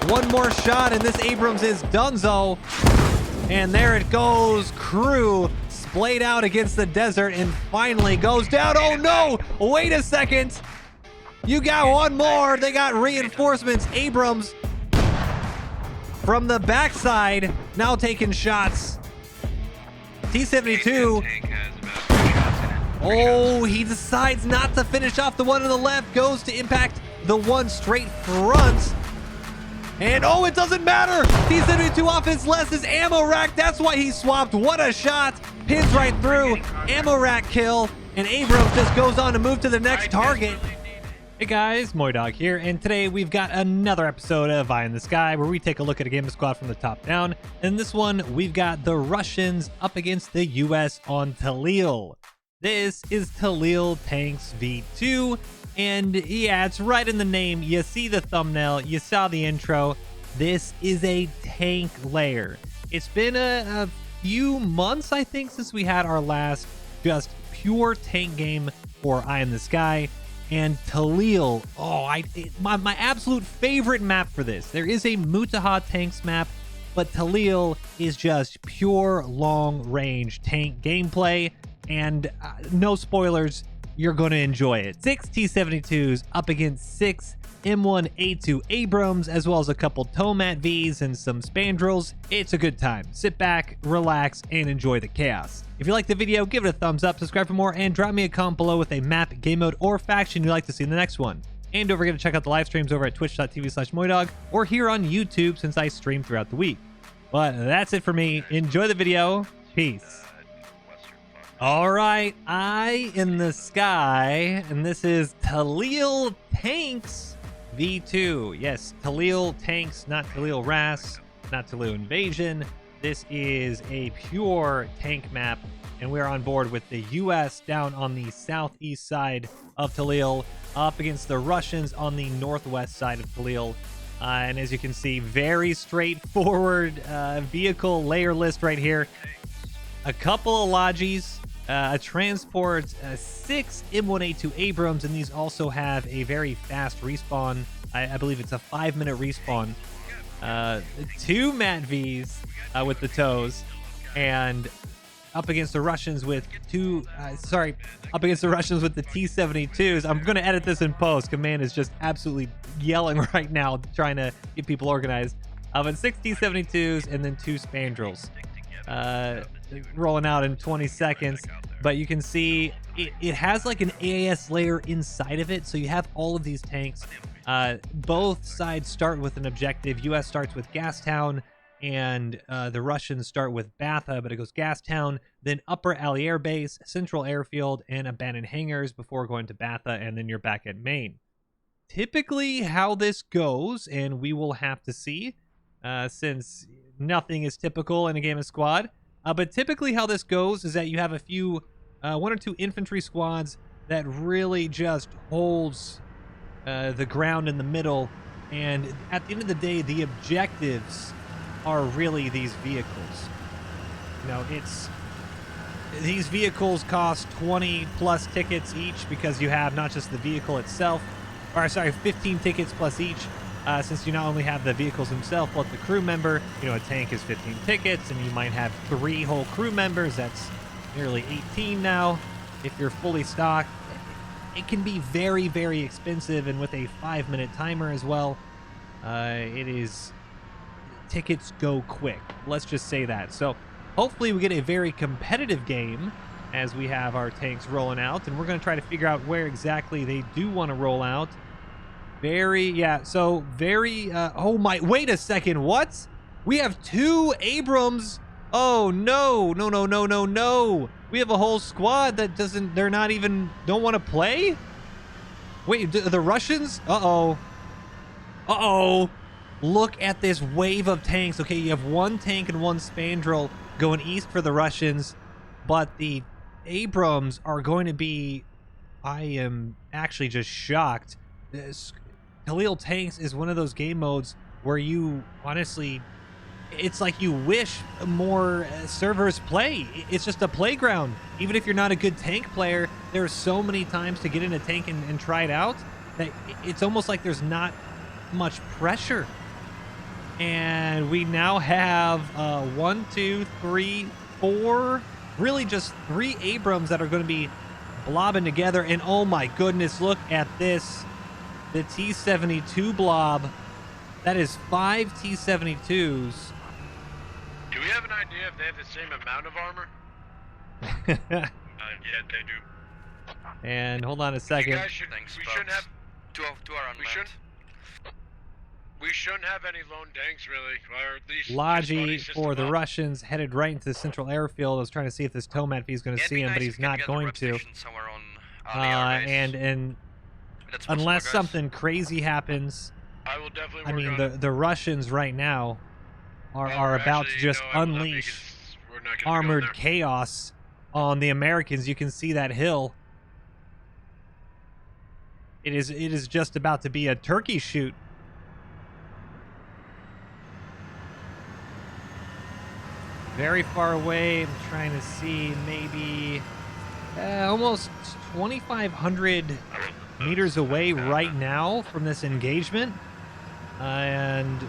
One more shot, and this Abrams is donezo. And there it goes. Crew splayed out against the desert and finally goes down. Oh no! Wait a second. You got one more. They got reinforcements. Abrams from the backside now taking shots. T-72. Oh, he decides not to finish off the one on the left. Goes to impact the one straight front. And oh, it doesn't matter. T-72 off his his ammo rack. That's why he swapped. What a shot. Pins right through. Ammo rack kill. And Abrams just goes on to move to the next target. Hey guys, MoiDawg here, and today we've got another episode of Eye in the Sky where we take a look at a game squad from the top down. In this one, we've got the Russians up against the US on Talil. This is Talil Tanks V2, and yeah, it's right in the name. You see the thumbnail, you saw the intro. This is a tank layer. It's been a few months, I think, since we had our last just pure tank game for Eye in the Sky. And Talil, my absolute favorite map for this. There is a Mutaha tanks map, but Talil is just pure long-range tank gameplay, and no spoilers, you're going to enjoy it. 6 T-72s up against 6 M1A2 Abrams, as well as a couple Tomat Vs and some Spandrels. It's a good time. Sit back, relax, and enjoy the chaos. If you liked the video, give it a thumbs up, subscribe for more, and drop me a comment below with a map, game mode, or faction you'd like to see in the next one. And don't forget to check out the live streams over at twitch.tv/MoiDawg or here on YouTube since I stream throughout the week. But that's it for me. Enjoy the video. Peace. All right, Eye in the Sky, and this is Talil Tanks V2. Yes, Talil Tanks, not Talil RAS, not Talil Invasion. This is a pure tank map, and we're on board with the US down on the southeast side of Talil, up against the Russians on the northwest side of Talil. And as you can see, very straightforward vehicle layer list right here. A couple of Logis, a transport, 6 M1A2 Abrams, and these also have a very fast respawn. I believe it's a 5-minute respawn. 2 Mat Vs with the toes, and up against the Russians with up against the Russians with the T-72s. I'm gonna edit this in post. Command is just absolutely yelling right now, trying to get people organized. But 6 T-72s and then 2 Spandrels. Rolling out in 20 seconds, but you can see it has like an AAS layer inside of it, so you have all of these tanks. Both sides start with an objective. US starts with Gastown, and the Russians start with Batha, but it goes Gastown, then Upper Alley Air Base, Central Airfield, and abandoned hangars before going to Batha, and then you're back at main. Typically how this goes, and we will have to see, since nothing is typical in a game of squad, but typically how this goes is that you have a few, 1 or 2 infantry squads that really just holds the ground in the middle, and at the end of the day, the objectives are really these vehicles. You know, these vehicles cost 20 plus tickets each because you have not just the vehicle itself, or sorry, 15 tickets plus each, since you not only have the vehicles themselves but the crew member. You know, a tank is 15 tickets, and you might have 3 whole crew members. That's nearly 18 now if you're fully stocked. It can be very, very expensive, and with a 5-minute timer as well, tickets go quick. Let's just say that. So hopefully we get a very competitive game as we have our tanks rolling out, and we're going to try to figure out where exactly they do want to roll out. Oh my, wait a second, what? We have 2 Abrams. Oh no, no. We have a whole squad that don't want to play? Wait, the Russians? Uh-oh. Look at this wave of tanks. Okay, you have 1 tank and 1 Spandrel going east for the Russians, but the Abrams are going to be... I am actually just shocked. Talil Tanks is one of those game modes where you honestly... It's like you wish more servers play. It's just a playground. Even if you're not a good tank player, there are so many times to get in a tank and try it out that it's almost like there's not much pressure. And we now have 1, 2, 3, 4, really just 3 Abrams that are going to be blobbing together. And oh my goodness, look at this. The T-72 blob. That is 5 T-72s. Do we have an idea if they have the same amount of armor? Yeah, they do. And hold on a second. You guys should, we shouldn't have... To our unmanned. We shouldn't have any lone tanks, really, or at least... Logi for the Russians headed right into the central airfield. I was trying to see if this Tomat is going to see him, but he's not going to. And unless something crazy happens, I will definitely I mean, the Russians right now are about to just unleash armored chaos on the Americans. You can see that hill. It is just about to be a turkey shoot. Very far away. I'm trying to see, maybe almost 2,500 meters away right now from this engagement. And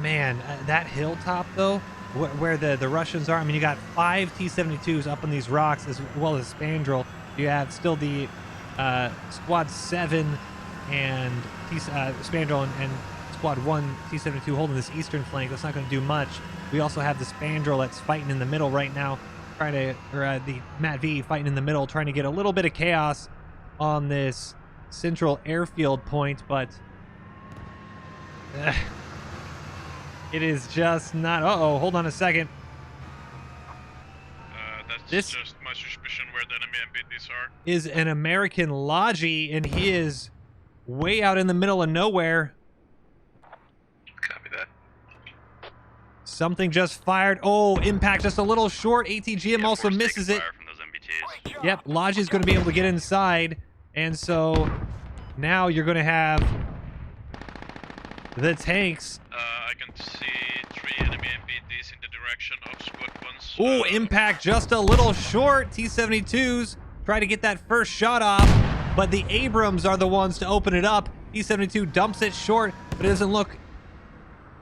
man, that hilltop though, where the Russians are, I mean, you got 5 T-72s up on these rocks, as well as Spandrel. You have still the Squad 7 and Spandrel and Squad 1 T-72 holding this eastern flank. That's not going to do much. We also have the Spandrel that's fighting in the middle right now, the Matt V fighting in the middle, trying to get a little bit of chaos on this central airfield point, but it is just not. Uh-oh, hold on a second. That's just my suspicion where the enemy MBDs are. Is an American Logi, and he is way out in the middle of nowhere. Copy that. Something just fired. Oh, impact just a little short. ATGM also misses it. From those MBTs. Yep, Logi's going to be able to get inside, and so now you're going to have the tanks. I can see 3 enemy MBDs in the direction of Squad 1's. Oh, impact just a little short. T-72s try to get that first shot off, but the Abrams are the ones to open it up. T-72 dumps it short, but it doesn't look...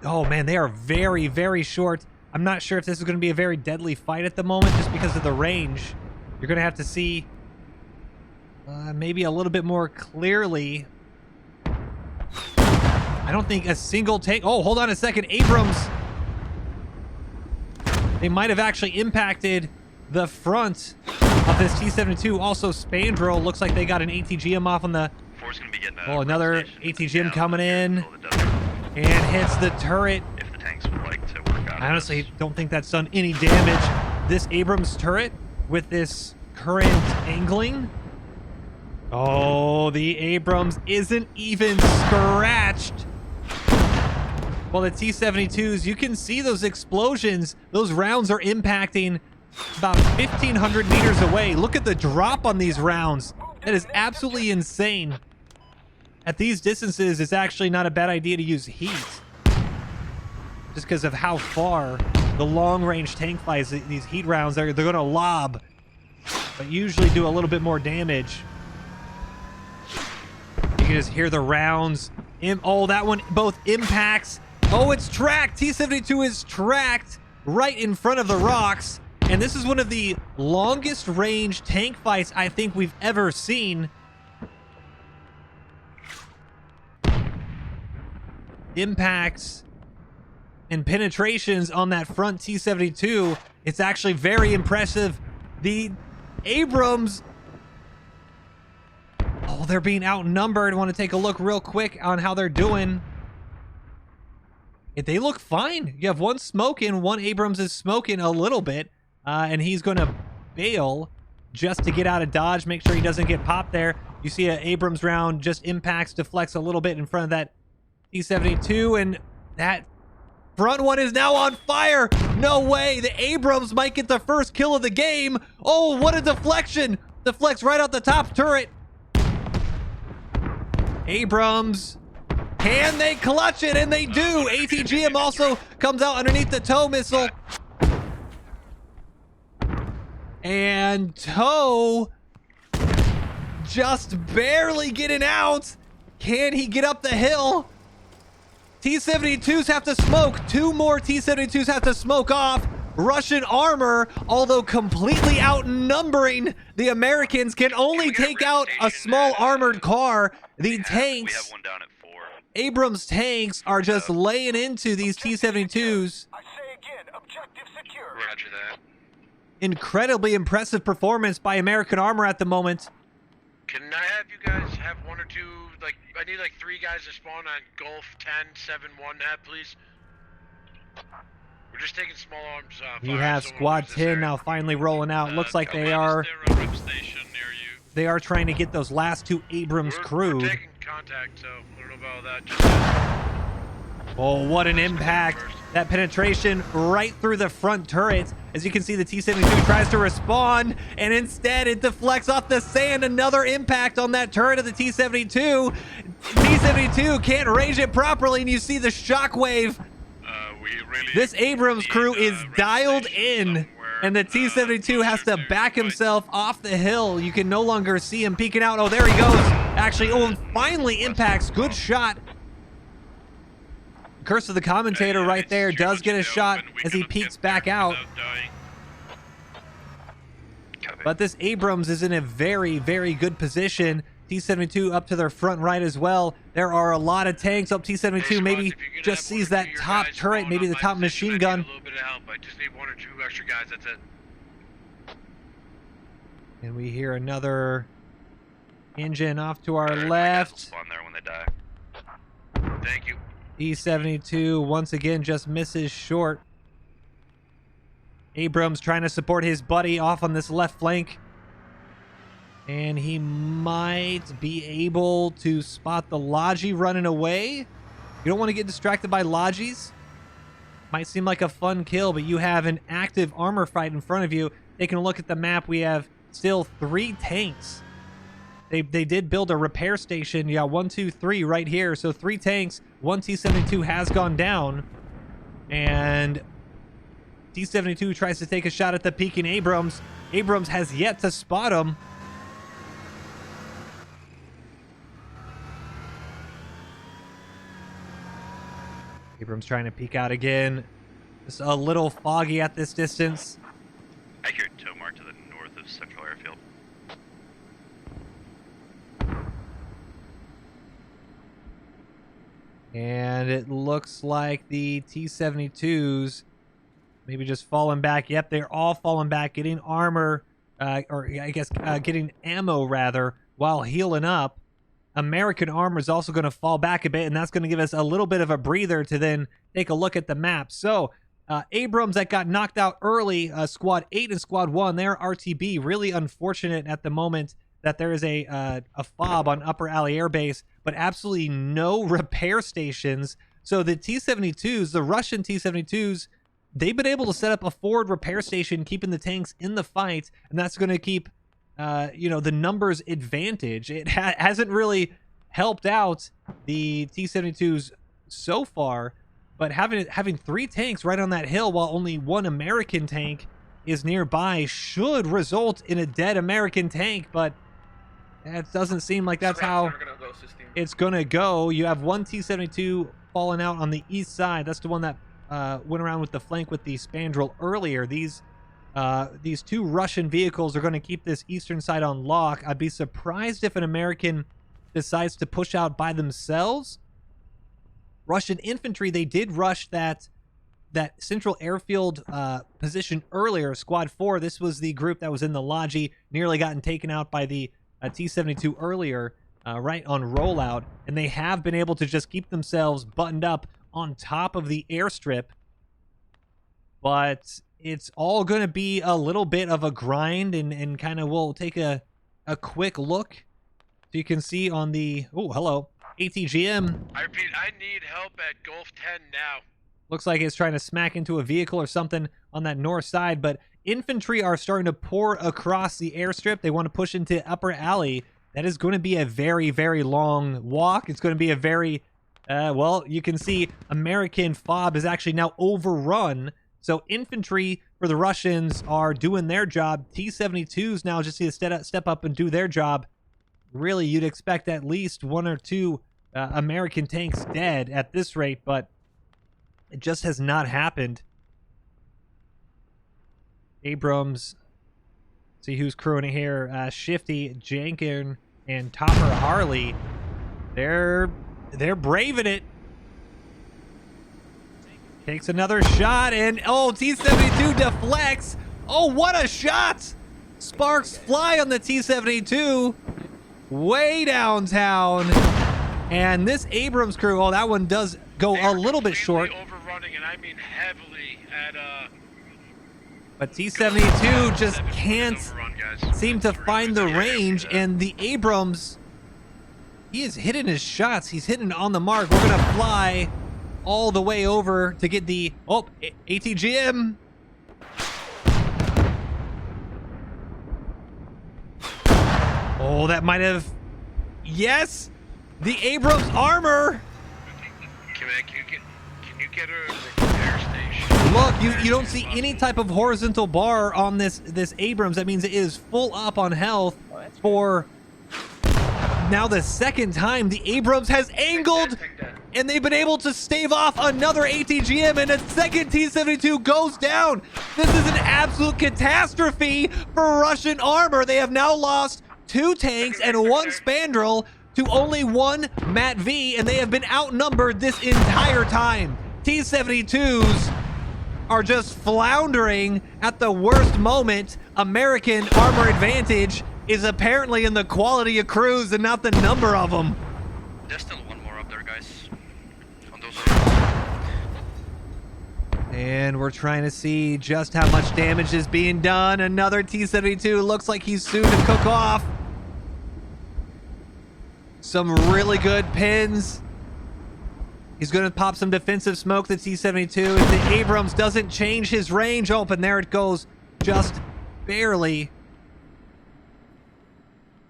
Oh man, they are very, very short. I'm not sure if this is going to be a very deadly fight at the moment, just because of the range. You're going to have to see maybe a little bit more clearly. I don't think a single tank... Oh, hold on a second. Abrams. They might have actually impacted the front of this T-72. Also, Spandrel looks like they got an ATGM off on the... Gonna be getting oh, another ATGM coming in. And hits the turret. If the tanks would like to work out. I honestly don't think that's done any damage. This Abrams turret with this current angling. Oh, the Abrams isn't even scratched. Well, the T-72s, you can see those explosions. Those rounds are impacting about 1,500 meters away. Look at the drop on these rounds. That is absolutely insane. At these distances, it's actually not a bad idea to use heat. Just because of how far the long-range tank flies, these heat rounds, they're going to lob, but usually do a little bit more damage. You can just hear the rounds. Oh, that one both impacts. Oh, it's tracked. T-72 is tracked right in front of the rocks. And this is one of the longest range tank fights I think we've ever seen. Impacts and penetrations on that front T-72. It's actually very impressive. The Abrams... Oh, they're being outnumbered. I want to take a look real quick on how they're doing. They look fine. You have one smoking. One Abrams is smoking a little bit. And he's going to bail just to get out of dodge. Make sure he doesn't get popped there. You see an Abrams round just impacts, deflects a little bit in front of that T-72. And that front one is now on fire. No way. The Abrams might get the first kill of the game. Oh, what a deflection. Deflects right out the top turret. Abrams, can they clutch it? And they do. ATGM also comes out underneath the tow missile. And tow just barely getting out. Can he get up the hill? T-72s have to smoke. 2 more T-72s have to smoke off. Russian armor, although completely outnumbering the Americans, can only take out a small armored car. The tanks, We have one down at 4. Abrams tanks, are just laying into these T-72s. I say again, objective secure. Roger that. Incredibly impressive performance by American armor at the moment. Can I have you guys have 1 or 2, like, I need like 3 guys to spawn on Golf 10-7-1 hat, please? We're just taking small arms off. You have Squad 10 now finally rolling out. Looks like they are trying to get those last 2 Abrams crewed. We're taking contact, so I don't know about that. Oh, what an impact. That penetration right through the front turret. As you can see, the T-72 tries to respawn, and instead it deflects off the sand. Another impact on that turret of the T-72. T-72 can't range it properly, and you see the shockwave. This Abrams crew is dialed in, and the T-72 has to back himself off the hill. You can no longer see him peeking out. Oh, there he goes. Actually, oh, and finally impacts. Good shot. Curse of the Commentator right there does get a shot as he peeks back out. But this Abrams is in a very, very good position. T-72 up to their front right as well. There are a lot of tanks. Up T-72 maybe just sees that top turret, maybe the top machine gun. A little bit of help. I just need 1 or 2 extra guys. That's it. And we hear another engine off to our left. Spawn there when they die. Thank you. T-72 once again just misses short. Abrams trying to support his buddy off on this left flank. And he might be able to spot the Logi running away. You don't want to get distracted by Logis. Might seem like a fun kill, but you have an active armor fight in front of you. Taking a look at the map, we have still 3 tanks. They did build a repair station. Yeah, 1, 2, 3 right here. So 3 tanks. 1 T-72 has gone down. And T-72 tries to take a shot at the peeking Abrams. Abrams has yet to spot him. Abrams trying to peek out again. Just a little foggy at this distance. Accurate tow mark to the north of Central Airfield. And it looks like the T-72s maybe just falling back. Yep, they're all falling back, getting armor, or I guess getting ammo rather, while healing up. American armor is also going to fall back a bit, and that's going to give us a little bit of a breather to then take a look at the map. So, Abrams that got knocked out early, Squad 8 and Squad 1, they're RTB. Really unfortunate at the moment that there is a fob on Upper Alley Air Base, but absolutely no repair stations. So the T-72s, the Russian T-72s, they've been able to set up a forward repair station, keeping the tanks in the fight, and that's going to keep the numbers advantage. It hasn't really helped out the T-72s so far, but having 3 tanks right on that hill while only 1 American tank is nearby should result in a dead American tank, but it doesn't seem like that's how it's going to go. You have 1 T-72 falling out on the east side. That's the one that went around with the flank with the Spandrel earlier. These 2 Russian vehicles are going to keep this eastern side on lock. I'd be surprised if an American decides to push out by themselves. Russian infantry, they did rush that central airfield position earlier. Squad 4, this was the group that was in the Logi, nearly gotten taken out by the T-72 earlier, right on rollout. And they have been able to just keep themselves buttoned up on top of the airstrip. But it's all going to be a little bit of a grind, and kind of we'll take a quick look. So you can see on the, oh, hello, ATGM. I repeat, I need help at Golf 10 now. Looks like it's trying to smack into a vehicle or something on that north side, but infantry are starting to pour across the airstrip. They want to push into Upper Alley. That is going to be a very, very long walk. It's going to be a very, well, you can see American FOB is actually now overrun. So infantry for the Russians are doing their job. T-72s now just need to step up and do their job. Really, you'd expect at least 1 or 2 American tanks dead at this rate, but it just has not happened. Abrams, see who's crewing it here. Shifty, Jankin, and Topper Harley. They're braving it. Takes another shot, and oh, T-72 deflects. Oh, what a shot! Sparks fly on the T-72 way downtown. And this Abrams crew, oh, that one does go a little bit short. Overrunning, and I mean heavily at but T-72 just can't seem to find the range, and the Abrams, he is hitting his shots. He's hitting on the mark. We're gonna fly all the way over to get the ATGM. Oh, that might have, yes, the Abrams armor. Can you get a repair station? Look, you don't see any type of horizontal bar on this Abrams. That means it is full up on health for now the second time. The Abrams has angled, and they've been able to stave off another ATGM, and a second T-72 goes down. This is an absolute catastrophe for Russian armor. They have now lost 2 tanks and 1 spandrel to only 1 Mat V, and they have been outnumbered this entire time. T-72s are just floundering at the worst moment. American armor advantage is apparently in the quality of crews and not the number of them. There's still one more up there, guys. On those. And we're trying to see just how much damage is being done. Another T-72 looks like he's soon to cook off. Some really good pins. He's going to pop some defensive smoke, the T-72. If the Abrams doesn't change his range, oh, and there it goes. Just barely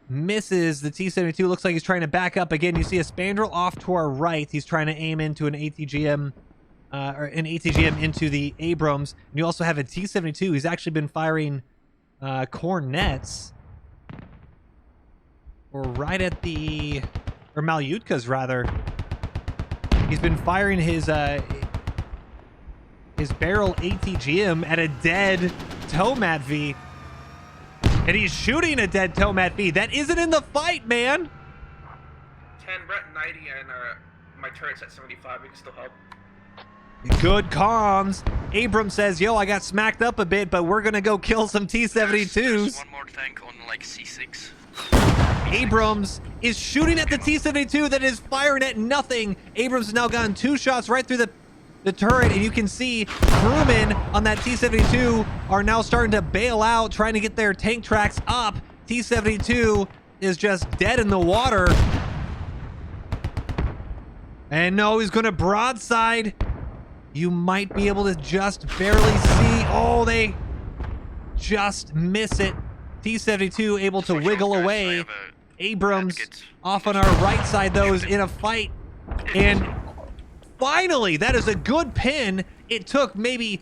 misses the T-72. Looks like he's trying to back up again. You see a spandrel off to our right. He's trying to aim into an ATGM, or an ATGM into the Abrams. And you also have a T-72. He's actually been firing cornets. Or right at the, or Malyutkas rather. He's been firing his barrel ATGM at a dead Tomat V. And he's shooting a dead Tomat V. That isn't in the fight, man. 10, Brett 90, and my turret's at 75. We can still help. Good comms. Abram says, yo, I got smacked up a bit, but we're going to go kill some T-72s. There's one more tank on like C6. Abrams is shooting at the T-72 that is firing at nothing. Abrams has now gotten 2 shots right through the turret, and you can see crewmen on that T-72 are now starting to bail out, trying to get their tank tracks up. T-72 is just dead in the water. And no, he's going to broadside. You might be able to just barely see. Oh, they just miss it. T-72 able to wiggle away. Abrams off on our right side, though, is in a fight. And finally, that is a good pin. It took maybe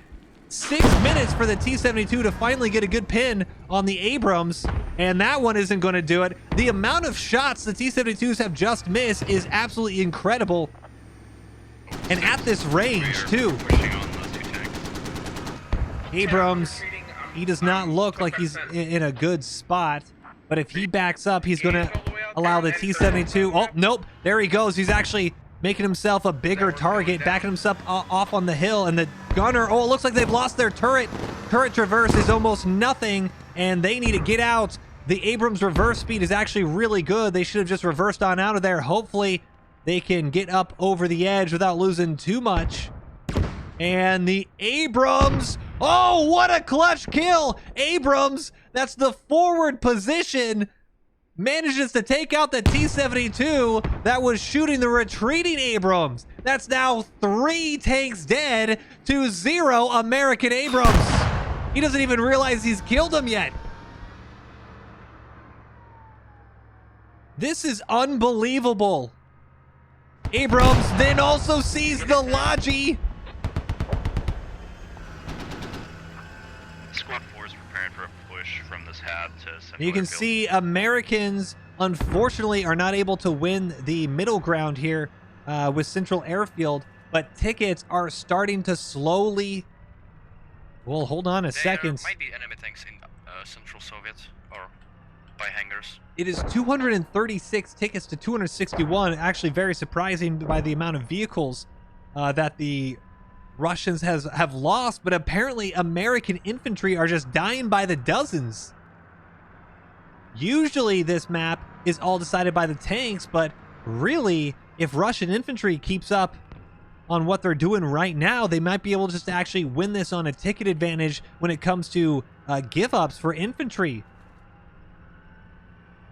6 minutes for the T-72 to finally get a good pin on the Abrams, and that one isn't going to do it. The amount of shots the T-72s have just missed is absolutely incredible. And at this range, too. Abrams, he does not look like he's in a good spot. But if he backs up, he's going to allow the T-72. Oh, nope. There he goes. He's actually making himself a bigger target, backing himself off on the hill. And the gunner, oh, it looks like they've lost their turret. Turret traverse is almost nothing, and they need to get out. The Abrams reverse speed is actually really good. They should have just reversed on out of there. Hopefully, they can get up over the edge without losing too much. And the Abrams, oh, what a clutch kill. Abrams, that's the forward position, manages to take out the T-72 that was shooting the retreating Abrams. That's now 3 tanks dead to 0 American Abrams. He doesn't even realize he's killed them yet. This is unbelievable. Abrams then also sees the Logi. Squad 4 is preparing for a push from this hat to Central You can Airfield. see Americans unfortunately are not able to win the middle ground here with Central Airfield, but tickets are starting to slowly... Well, hold on a second. There might be enemy tanks in Central Soviet or by hangars. It is 236 tickets to 261. Actually, very surprising by the amount of vehicles that the Russians have lost. But apparently, American infantry are just dying by the dozens. Usually, this map is all decided by the tanks, but really, if Russian infantry keeps up on what they're doing right now, they might be able just to actually win this on a ticket advantage when it comes to give-ups for infantry.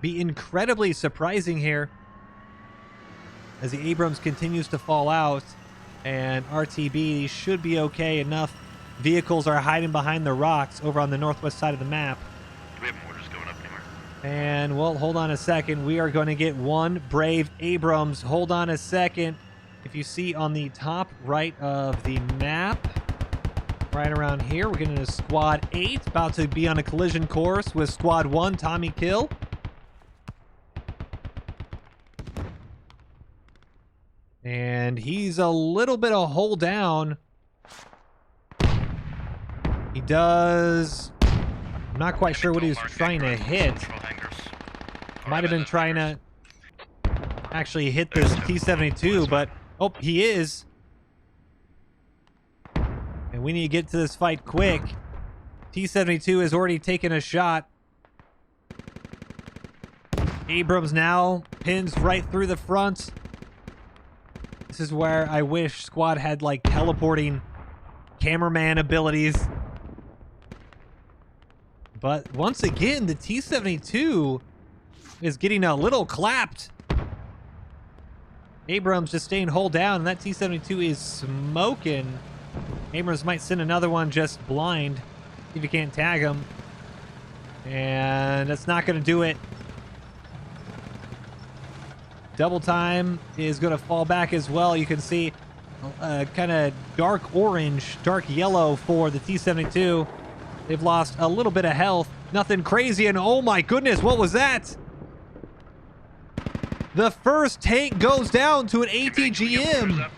Be incredibly surprising here as the Abrams continues to fall out, and RTB should be okay. Enough vehicles are hiding behind the rocks over on the northwest side of the map. Do we have mortars going up anywhere? And, well, hold on a second. We are going to get one brave Abrams. Hold on a second. If you see on the top right of the map, right around here, we're getting a Squad 8, about to be on a collision course with Squad 1, Tommy Kill. And he's a little bit of hole down. He does... I'm not quite sure what he was trying to hit. Might have been trying to actually hit this T-72, but... Oh, he is. And we need to get to this fight quick. T-72 has already taken a shot. Abrams now pins right through the front. This is where I wish Squad had, like, teleporting cameraman abilities. But once again, the T-72 is getting a little clapped. Abrams just staying hold down, and that T-72 is smoking. Abrams might send another one just blind, see if you can't tag him. And that's not going to do it. Double time is going to fall back as well. You can see kind of dark orange, dark yellow for the T-72. They've lost a little bit of health. Nothing crazy, and oh my goodness, what was that? The first tank goes down to an ATGM.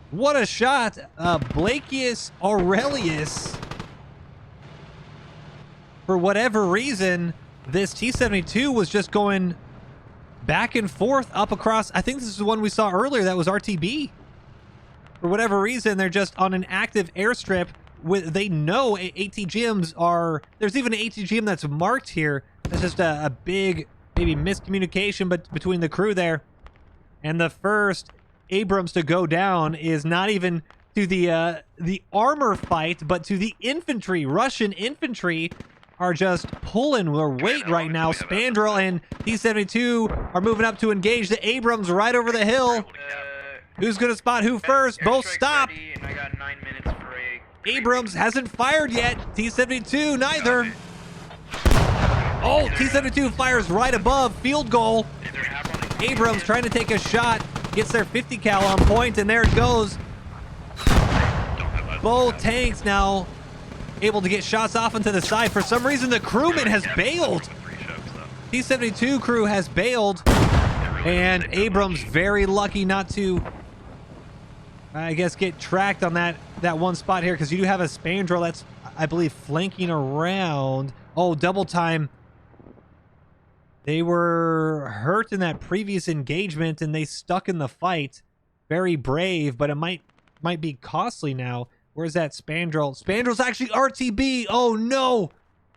What a shot. Blakius Aurelius. For whatever reason, this T-72 was just going back and forth up across. I think this is the one we saw earlier that was RTB. For whatever reason, they're just on an active airstrip. They know ATGMs are... There's even an ATGM that's marked here. That's just a big... maybe miscommunication between the crew there. And the first Abrams to go down is not even to the armor fight, but to the infantry. Russian infantry are just pulling their weight right now. Spandrel and T-72 are moving up to engage the Abrams right over the hill. Who's going to spot who first? Both stop. And I got 9 minutes for a... Abrams hasn't fired yet. T-72 neither. Oh, T-72 fires right above. Field goal. Abrams trying to take a shot. Gets their 50 cal on point, and there it goes. Both tanks now able to get shots off into the side. For some reason, the crewman has bailed. T-72 crew has bailed. And Abrams very lucky not to, I guess, get tracked on that one spot here, because you do have a Spandrel that's, I believe, flanking around. Oh, double time. They were hurt in that previous engagement, and they stuck in the fight. Very brave, but it might be costly now. Where's that Spandrel? Spandrel's actually RTB. Oh, no.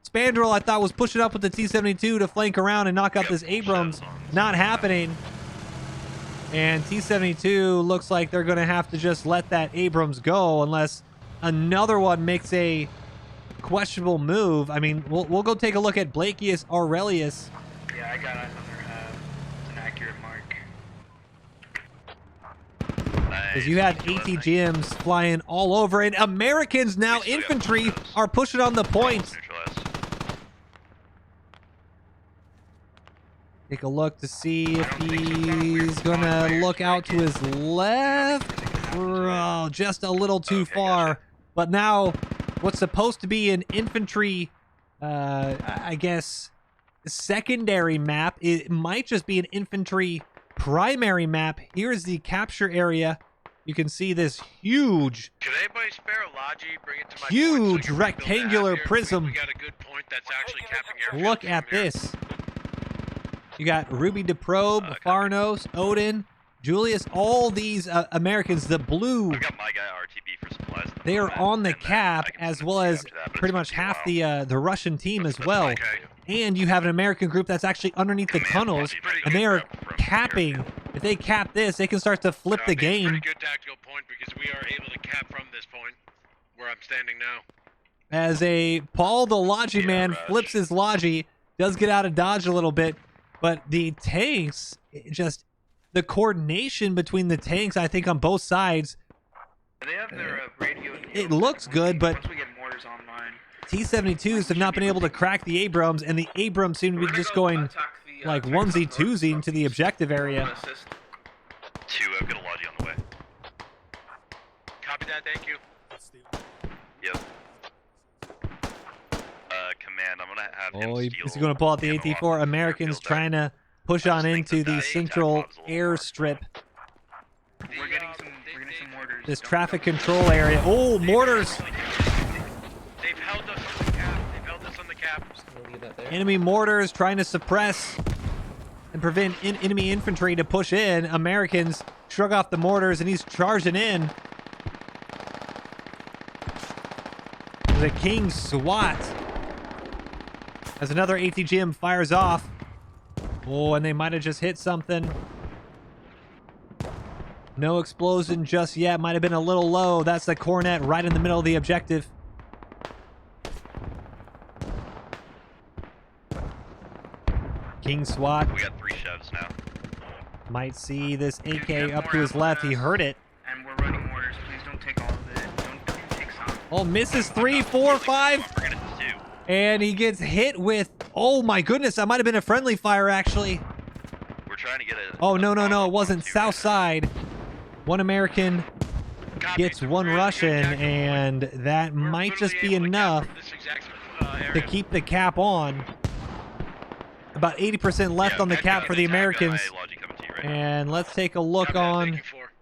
Spandrel, I thought, was pushing up with the T-72 to flank around and knock out this Abrams. Not happening. And T-72 looks like they're going to have to just let that Abrams go unless another one makes a questionable move. I mean, we'll go take a look at Blakius Aurelius. Yeah, I got another, an accurate mark. Because you had ATGMs flying all over, and Americans now, infantry, are pushing on the point. Take a look to see if he's gonna look out to his left. Oh, just a little too far. But now, what's supposed to be an infantry, I guess, secondary map. It might just be an infantry primary map. Here's the capture area. You can see this huge, Can anybody spare a Logi? Bring it to my huge point so rectangular prism. We got a good point that's actually capping airfield Look from at here. this. You got Ruby DeProbe, Farnos, Odin, Julius, all these Americans, the blue, I've got my guy RTB for supplies. at the they are moment, on the and then cap, I can as send well it to you as after that, but pretty it's much gonna half be a while. the Russian team as That's well. Okay. And you have an American group that's actually underneath the Command tunnels, Logi and they are from capping. airfield. If they cap this, they can start to flip the It's a pretty game. good tactical point because we are able to cap from this point where I'm standing now. As a Paul the Logi Yeah, man Raj. flips his Logi, does get out of dodge a little bit, but the tanks, just the coordination between the tanks, I think on both sides, They have their radio. it looks good, but once we get mortars online, T-72s have not been able to crack the Abrams, and the Abrams seem to be just going like onesie twosie into the objective area. Assist. 2, I've got a Logi on the way. Copy that, thank you. Yep. Command, I'm gonna have him Oh, steal he's going to pull out the ammo AT-4. off the Americans airfield trying to push I on just think into that the that central attack bob's a little airstrip. We're getting some mortars. This Don't traffic go- control area. Oh, mortars! They've held us on the cap. They've held us on the cap. Enemy mortars trying to suppress and prevent enemy infantry to push in. Americans shrug off the mortars, and he's charging in. The King SWAT. As another ATGM fires off. Oh, and they might have just hit something. No explosion just yet. Might have been a little low. That's the Cornet right in the middle of the objective. King SWAT We got 3 chefs now. might see this You AK have up more to his ammo left. He than us, heard it. And we're running mortars. Please don't take all of it. Don't take some. Oh, misses 3, 4, 5. I'm bringing it to 2. And he gets hit with... Oh my goodness, that might have been a friendly fire actually. We're trying to get it. Oh, no, no, no, it wasn't. South side. One American Copy. gets one We're at Russian, your tactical point. and that We're might just literally be able to cap enough from this exact, to area. keep the cap on. About 80% left on the cap for the Americans. And let's take a look Copy that, on thank you for.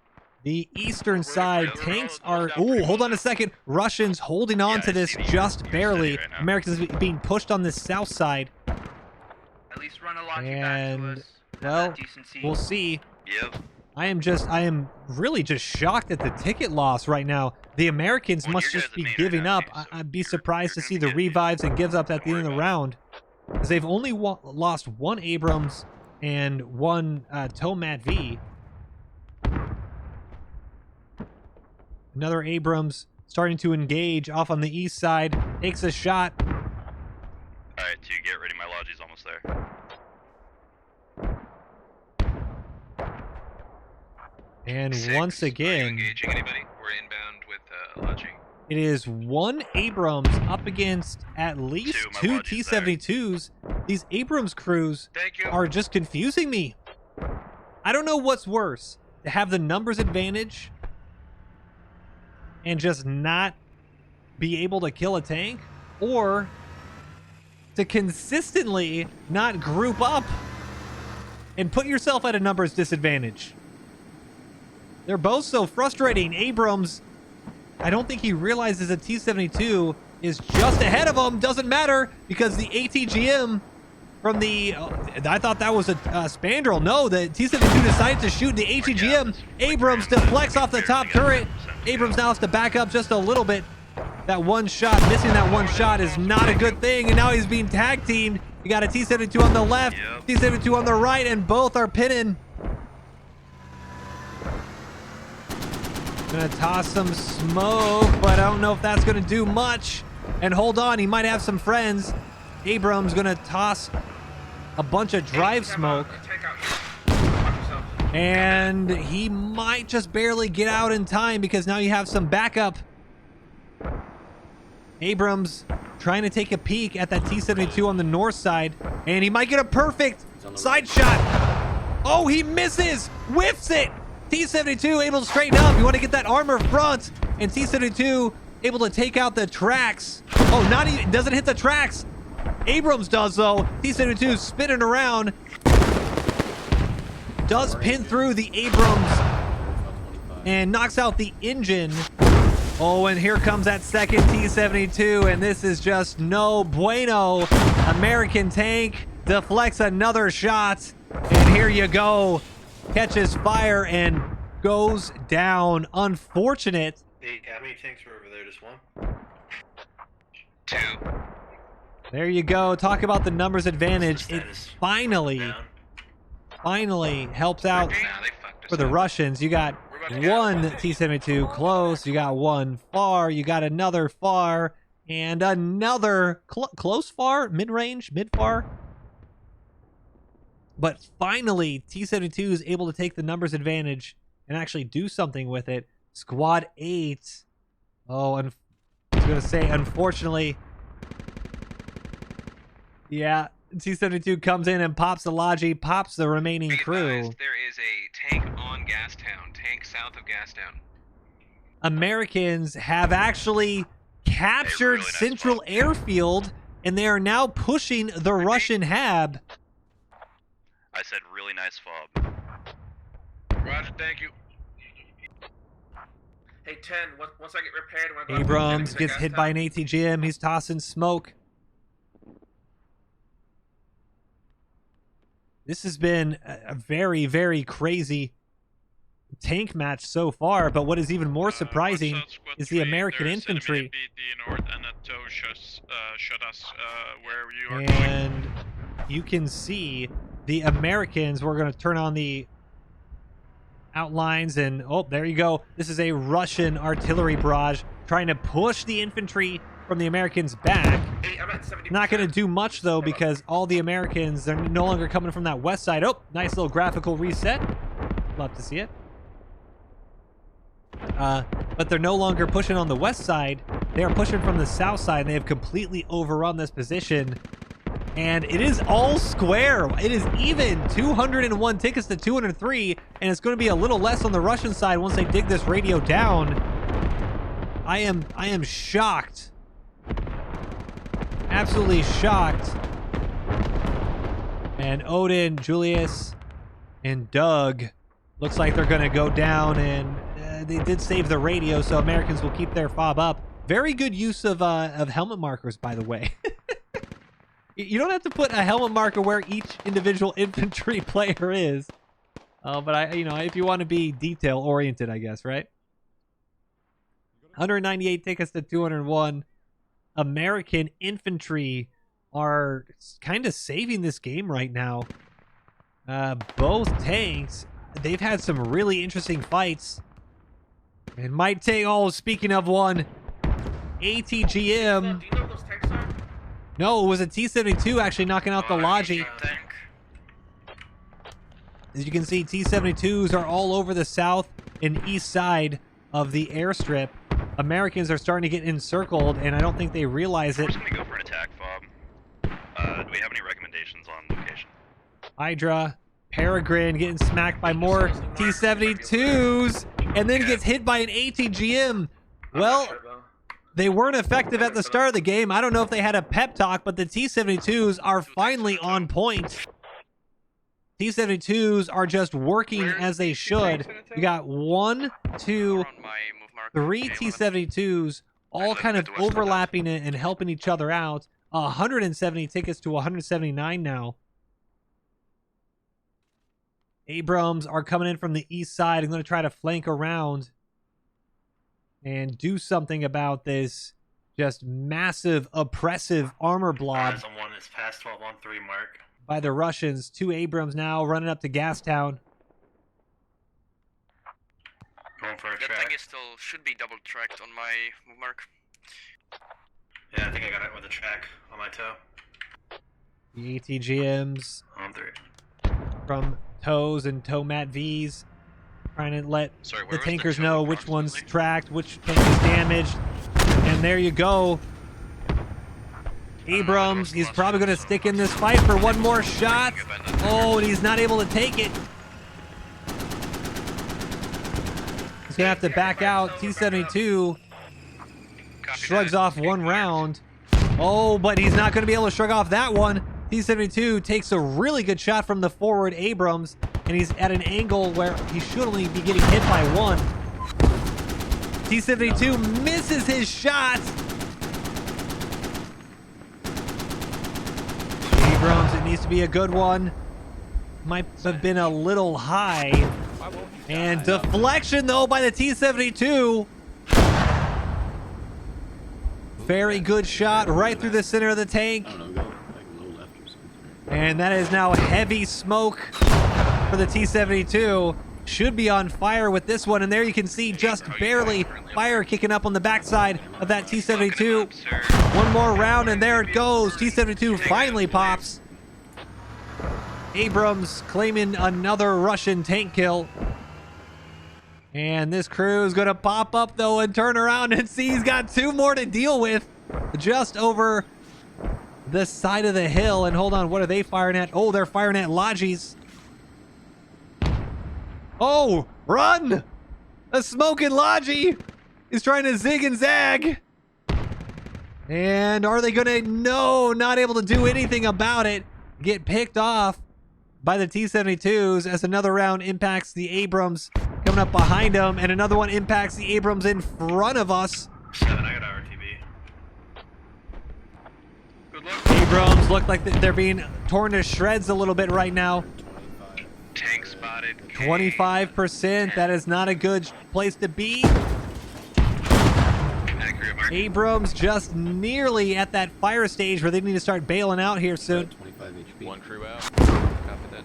the eastern side. we're Tanks all are... down Ooh, pretty hold on a close. second. Russians holding on Yeah, to I this see the just steady barely. right now. Americans being pushed on this south side. At least run a Logi back to And, us. Have well, that decency. we'll see. Yep. I am really just shocked at the ticket loss right now. The Americans Well, must your just guys' be main giving up. reaction, so I'd be you're surprised to gonna see be the getting revives and gives up at the Don't end of the worry round. Because they've only lost one Abrams and one Tomat V. Another Abrams starting to engage off on the east side. Takes a shot. Alright, 2, get ready. My Logi's almost there. And once again, Engaging anybody? We're inbound with Logi. it is one Abrams up against at least My two Logi's there. T-72s. These Abrams crews Thank you. are just confusing me. I don't know what's worse, to have the numbers advantage and just not be able to kill a tank, or to consistently not group up and put yourself at a numbers disadvantage. They're both so frustrating. Abrams, I don't think he realizes a T-72 is just ahead of him. Doesn't matter, because the ATGM from the... I thought that was a spandrel. No, the T-72 decided to shoot the ATGM. Abrams deflects off the top turret. Abrams now has to back up just a little bit. That one shot, missing that one shot is not a good thing, and now he's being tag teamed. You got a T-72 on the left, Yep. T-72 on the right, and both are pinning. Gonna toss some smoke, but I don't know if that's gonna do much. And hold on, he might have some friends. Abrams gonna toss a bunch of drive smoke, Take out here. Watch yourself. and he might just barely get out in time, because now you have some backup. Abrams trying to take a peek at that T-72 on the north side, and he might get a perfect side shot. Oh, he misses, whiffs it. T-72 able to straighten up. You want to get that armor front, and T-72 able to take out the tracks. Oh, not even, doesn't hit the tracks. Abrams does, though. T-72 spinning around. Does pin through the Abrams and knocks out the engine. Oh, and here comes that second T-72, and this is just no bueno. American tank deflects another shot, and here you go. Catches fire and goes down. Unfortunate. Hey, how many tanks were over there? Just one? 2. There you go. Talk about the numbers advantage. It finally helps out Nah, they fucked us for the up. Russians. You got one T-72 close, you got one far, you got another far, and another close far, mid-range, mid-far. But finally, T-72 is able to take the numbers advantage and actually do something with it. Squad 8. Oh, I was going to say, unfortunately, yeah, T-72 comes in and pops the Logi, pops the remaining Be crew. advised, there is a tank on Gastown, tank south of Gastown. Americans have actually captured really nice Central fob. Airfield, and they are now pushing the Russian HAB. I said really nice fob. Roger, thank you. Hey, 10, once I get repaired, I'm gonna go Abrams to gets hit by an ATGM. He's tossing smoke. This has been a very, very crazy tank match so far, but what is even more surprising is the American infantry. And you can see the Americans, we're going to turn on the outlines, and oh, there you go. This is a Russian artillery barrage trying to push the infantry from the Americans back. Hey, I'm at 70%. Not going to do much, though, because all the Americans, they're no longer coming from that west side. Oh, nice little graphical reset. Love to see it. But they're no longer pushing on the west side. They are pushing from the south side, and they have completely overrun this position. And it is all square. It is even. 201 tickets to 203, and it's going to be a little less on the Russian side once they dig this radio down. I am shocked. Absolutely shocked. And Odin, Julius, and Doug looks like they're going to go down, and they did save the radio, so Americans will keep their fob up. Very good use of helmet markers, by the way. You don't have to put a helmet marker where each individual infantry player is. But if you want to be detail oriented, I guess, right? 198 tickets to 201. American infantry are kind of saving this game right now. Both tanks, they've had some really interesting fights. It might take, speaking of one, ATGM. Do you know what those tanks are? No, it was a T-72 actually knocking out the Logi. As you can see, T-72s are all over the south and east side of the airstrip. Americans are starting to get encircled, and I don't think they realize We're it. just gonna go for an attack fob. Do we have any recommendations on location? Hydra, Peregrine getting smacked by more T-72s, and then gets hit by an ATGM. Well, they weren't effective at the start of the game. I don't know if they had a pep talk, but the T-72s are finally on point. T-72s are just working as they should. You got 1, 2, On my move mark. 3 J11. T-72s all kind of overlapping it and helping each other out. 170 tickets to 179 now. Abrams are coming in from the east side. I'm going to try to flank around and do something about this just massive, oppressive armor blob Someone is past 12-on-3 mark. by the Russians. 2 Abrams now running up to Gastown. Going for a That track. thing is still should be double tracked on my move mark. Yeah, I think I got it with a track on my toe. The ATGMs On 3. from toes and toe mat Vs, trying to let Sorry, where the was tankers toe know which one's approximately? tracked, which tank is damaged. And there you go. Abrams, he's probably going to stick in this fight for one more shot. Oh, and he's not able to take it. He's going to have to back out. T-72 shrugs off one round. Oh, but he's not going to be able to shrug off that one. T-72 takes a really good shot from the forward Abrams, and he's at an angle where he should only be getting hit by one. T-72 misses his shot. Abrams, it needs to be a good one. Might have been a little high. And deflection, though, by the T-72. Very good shot right through the center of the tank. And that is now heavy smoke for the T-72. Should be on fire with this one. And there you can see just barely fire kicking up on the backside of that T-72. One more round and there it goes. T-72 finally pops. Abrams claiming another Russian tank kill. And this crew is going to pop up, though, and turn around and see he's got two more to deal with just over the side of the hill. And hold on, what are they firing at? Oh, they're firing at Lodgies. Oh, run! A smoking Logie is trying to zig and zag. And are they going to? No, not able to do anything about it. Get picked off by the T-72s as another round impacts the Abrams coming up behind them, and another one impacts the Abrams in front of us. 7, I got RTV. Good luck. Abrams look like they're being torn to shreds a little bit right now. Tank spotted. 25%. That is not a good place to be. Accurate mark. Abrams just nearly at that fire stage where they need to start bailing out here soon. 25 HP. One crew out.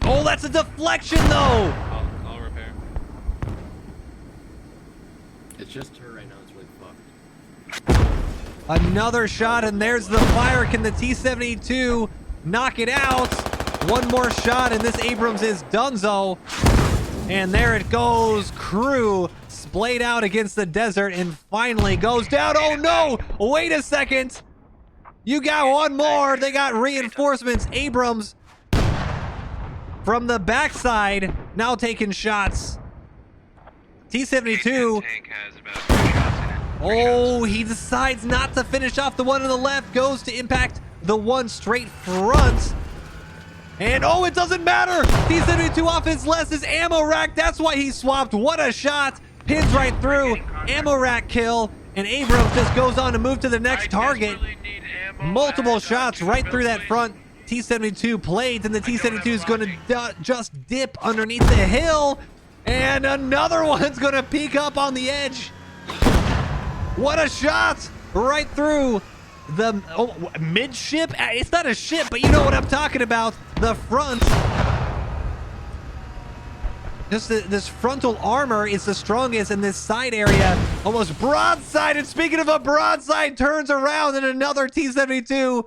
Oh, that's a deflection, though! I'll repair. It's just her right now. It's really fucked. Another shot, and there's the fire. Can the T-72 knock it out? One more shot, and this Abrams is donezo. And there it goes. Crew splayed out against the desert and finally goes down. Oh, no! Wait a second. You got one more. They got reinforcements. Abrams from the backside now taking shots. T-72. Tank has about 3 shots in it. Oh, he decides not to finish off the one on the left. Goes to impact the one straight front. And oh, it doesn't matter. T-72 off his less his ammo rack. That's why he swapped. What a shot. Pins right through. Ammo rack kill. And Abrams just goes on to move to the next target. Multiple shots right through that front T-72 plate. And the T-72 is going to just dip underneath the hill. And another one's going to peek up on the edge. What a shot. Right through the midship. It's not a ship, but you know what I'm talking about. The front. Just this frontal armor is the strongest in this side area. Almost broadside. And speaking of a broadside, turns around and another T-72.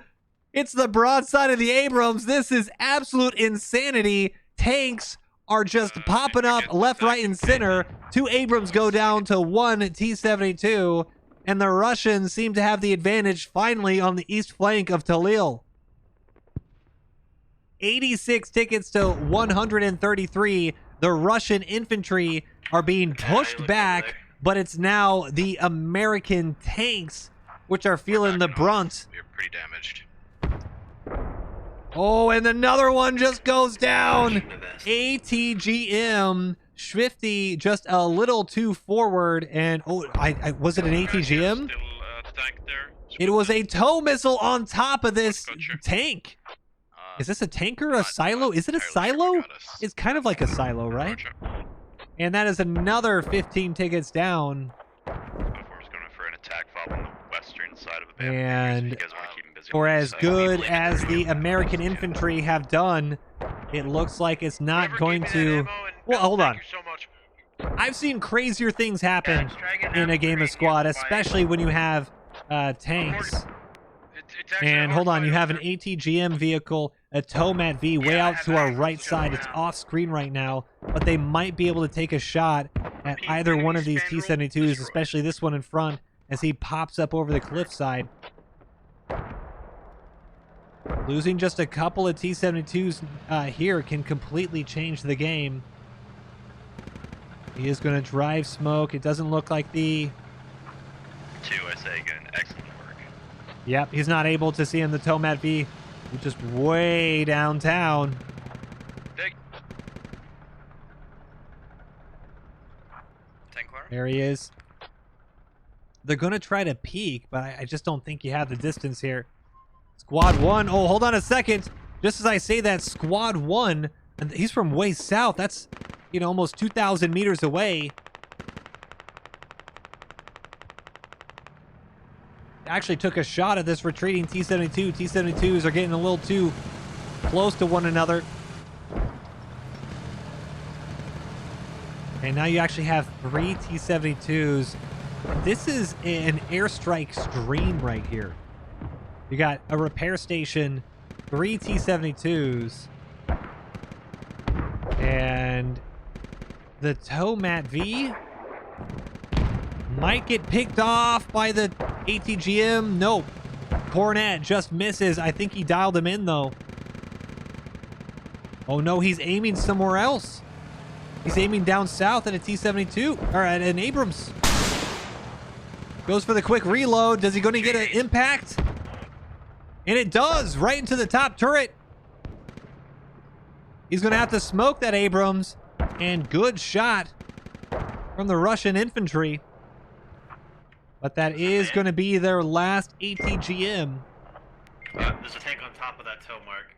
It's the broadside of the Abrams. This is absolute insanity. Tanks are just popping up left, right, and center. 2 Abrams go down to 1 T-72. And the Russians seem to have the advantage finally on the east flank of Talil. 86 tickets to 133. The Russian infantry are being pushed back, but it's now the American tanks which are feeling the brunt. We're pretty damaged. Oh, and another one just goes down. ATGM. Swifty just a little too forward, and oh, was it an ATGM? Still tank there. It was a tow missile on top of this tank. Is this a tanker, a silo? Is it a silo? It's kind of like a silo, right? And that is another 15 tickets down. We're going for an attack fob on the western side of the band. And You guys wanna keep 'em busy for on as this side. good as the American infantry have done, it looks like it's not going to... Well, hold on. I've seen crazier things happen in a game of squad, especially when you have tanks. And hold on, you have an ATGM vehicle, a Tomat V way out to our right side. It's off screen right now, but they might be able to take a shot at either one of these T-72s, especially this one in front, as he pops up over the cliffside. Losing just a couple of T-72s here can completely change the game. He is going to drive smoke. It doesn't look like the... 2, I say again. Excellent work. Yep, he's not able to see him. The Tomat V, he's just way downtown. Take. Tank wire. There he is. They're going to try to peek, but I just don't think you have the distance here. Squad 1. Oh, hold on a second. Just as I say that, Squad 1, and he's from way south. That's, you know, almost 2,000 meters away. Actually took a shot at this retreating T-72. T-72s are getting a little too close to one another. And now you actually have 3 T-72s. This is an airstrike stream right here. You got a repair station, 3 T-72s, and the Tomat V might get picked off by the ATGM. Nope. Cornet just misses. I think he dialed him in, though. Oh, no, he's aiming somewhere else. He's aiming down south at a T-72, or at an Abrams. Goes for the quick reload. Does he going to get an impact? And it does, right into the top turret. He's going to have to smoke that Abrams. And good shot from the Russian infantry. But that is going to be their last ATGM. There's a tank on top of that tow mark.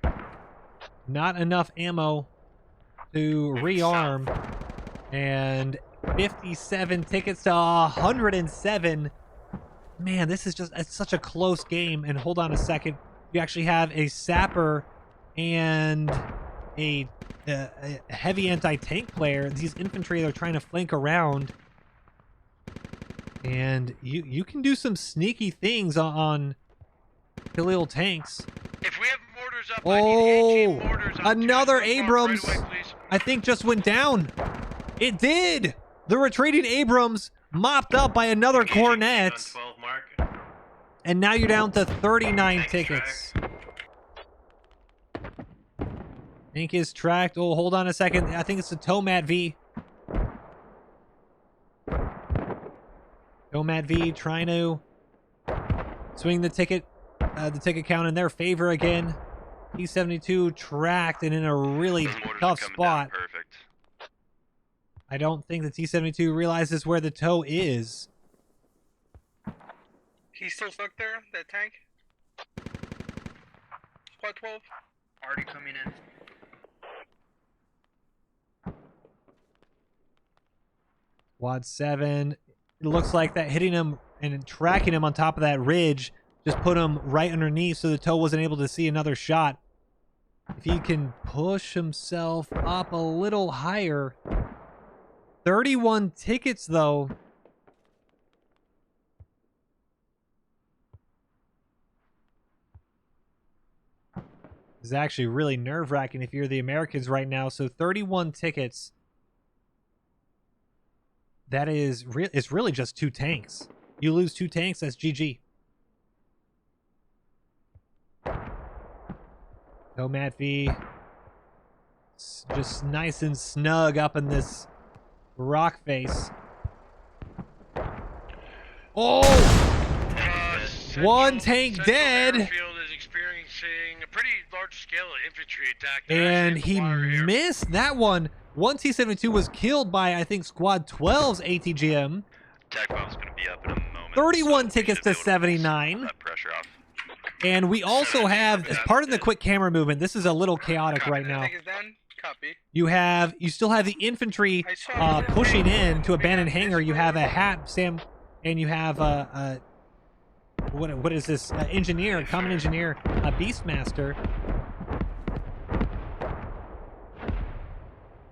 Not enough ammo to rearm. And 57 tickets to 107. Man, this is just, it's such a close game. And hold on a second. You actually have a sapper and a heavy anti-tank player. These infantry, they're trying to flank around. And you can do some sneaky things on Khalil tanks. If we have mortars up, I need 18 mortars on another 2 Abrams, right away, please. I think just went down. It did. The retreating Abrams mopped up by another Cornet. 12 mark. And now you're down to 39 tickets. Tank is tracked. Oh, hold on a second. I think it's the Tomat V. Tomat V trying to swing the ticket count in their favor again. T-72 tracked and in a really Those mortars are tough coming spot. down perfect. I don't think the T-72 realizes where the tow is. He's still stuck there, that tank? Squad 12? Already coming in. Squad 7. It looks like that hitting him and tracking him on top of that ridge just put him right underneath so the tow wasn't able to see another shot. If he can push himself up a little higher. 31 tickets, though. This is actually really nerve-wracking if you're the Americans right now. So 31 tickets. That is, it's really just 2 tanks. You lose 2 tanks, that's GG. Tomat V. Just nice and snug up in this rock face. Oh! One tank Central dead. Airfield is experiencing a pretty large scale of infantry attack. And he missed that one. One T-72 was killed by, I think, Squad 12's ATGM. Attack bomb's going to be up in a moment. 31 so tickets we to should be able pull 79. that pressure off. And we also have, as part of the quick camera movement, this is a little chaotic right now. Copy. You still have the infantry pushing in to abandoned hangar. You have a hat, Sam, and you have what is this? Engineer, common engineer, a Beastmaster.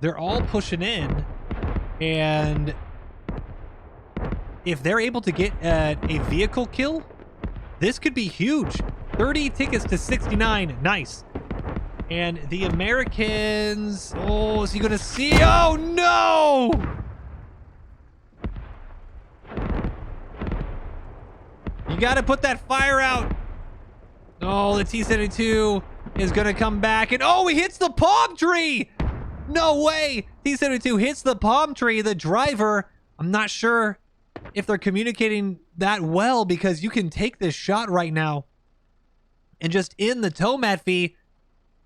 They're all pushing in, and if they're able to get a vehicle kill, this could be huge. 30 tickets to 69. Nice. And the Americans... Oh, is he going to see? Oh, no! You got to put that fire out. Oh, the T-72 is going to come back. And oh, he hits the palm tree! No way! T-72 hits the palm tree. The driver, I'm not sure if they're communicating that well because you can take this shot right now. and just in the tow, Matt V.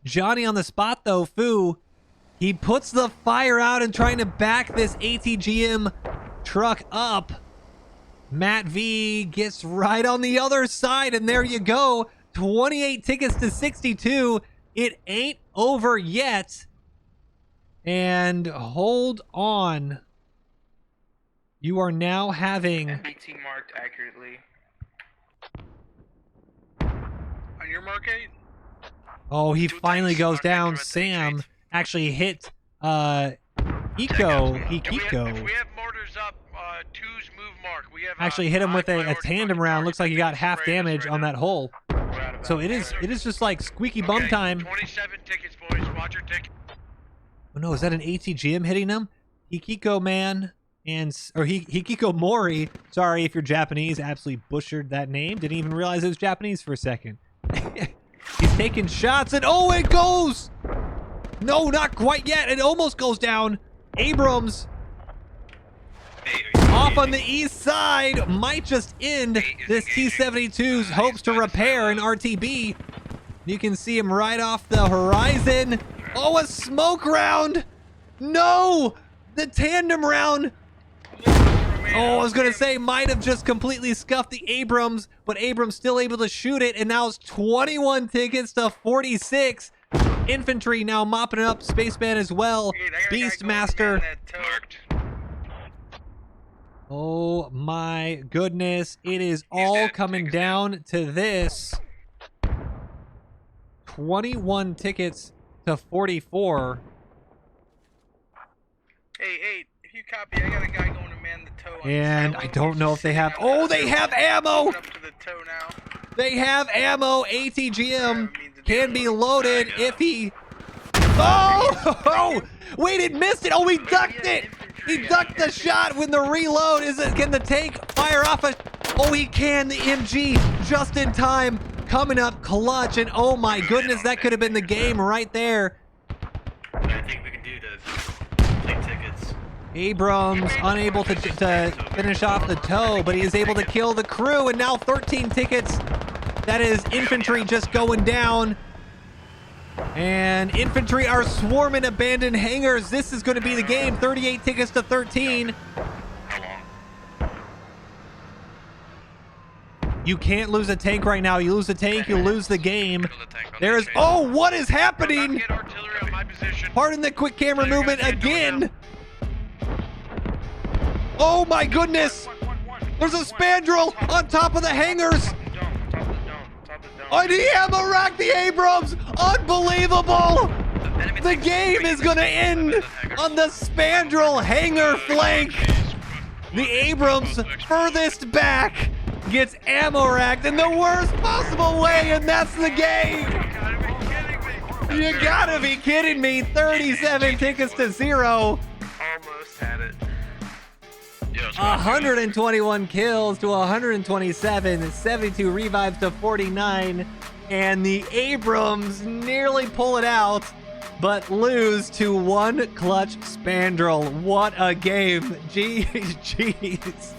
Johnny on the spot, though, Foo. He puts the fire out and trying to back this ATGM truck up. Matt V gets right on the other side, and there you go. 28 tickets to 62. It ain't over yet. And hold on. You are now having... MBT marked accurately. On your mark 8? Oh, he finally goes down. Sam actually hit Hiko. Hikiko. If we have mortars up, 2's move mark. We have Actually hit him with a tandem round. Looks like he got half damage on that hole. So it is just like squeaky bum time. 27 tickets, boys. Watch your ticket. Oh no, is that an ATGM hitting him? Hikiko man or Hikiko Mori. Sorry if you're Japanese, absolutely butchered that name. Didn't even realize it was Japanese for a second. He's taking shots and oh, it goes! No, not quite yet. It almost goes down. Abrams off on the east side might just end this T-72's hopes to repair an RTB. You can see him right off the horizon. Oh, a smoke round! No! The tandem round! Oh, I was going to say, might have just completely scuffed the Abrams, but Abrams still able to shoot it, and now it's 21 tickets to 46. Infantry now mopping it up, Spaceman as well. Beastmaster. Oh my goodness, it is all coming down to this. 21 tickets to 44. Hey, if you copy, I got a guy going to man the toe. And I don't know if they have... Oh, they have ammo! Up to the toe now. They have ammo. ATGM can be loaded if he... Oh! Wait, it missed it. Oh, he ducked it. He ducked the shot when the reload. Can the tank fire off a... Oh, he can. The MG just in time. Coming up clutch. And oh my goodness, that could have been the game right there. What I think we can do to take tickets. Abrams unable to finish off the tow, but he is able to kill the crew. And now 13 tickets. That is infantry just going down. And infantry are swarming abandoned hangars. This is going to be the game. 38 tickets to 13. You can't lose a tank right now. You lose a tank, you lose the game. There's... Oh, what is happening? Pardon the quick camera movement again. Oh my goodness. There's a spandrel on top of the hangars. Oh, the AMO-RACK, the Abrams! Unbelievable! The game is gonna end on the spandrel hanger flank. The Abrams furthest back gets ammo-racked in the worst possible way, and that's the game. You gotta be kidding me. 37 tickets to 0. Almost had it. 121 kills to 127, 72 revives to 49, and the Abrams nearly pull it out, but lose to one clutch spandrel. What a game. Jeez.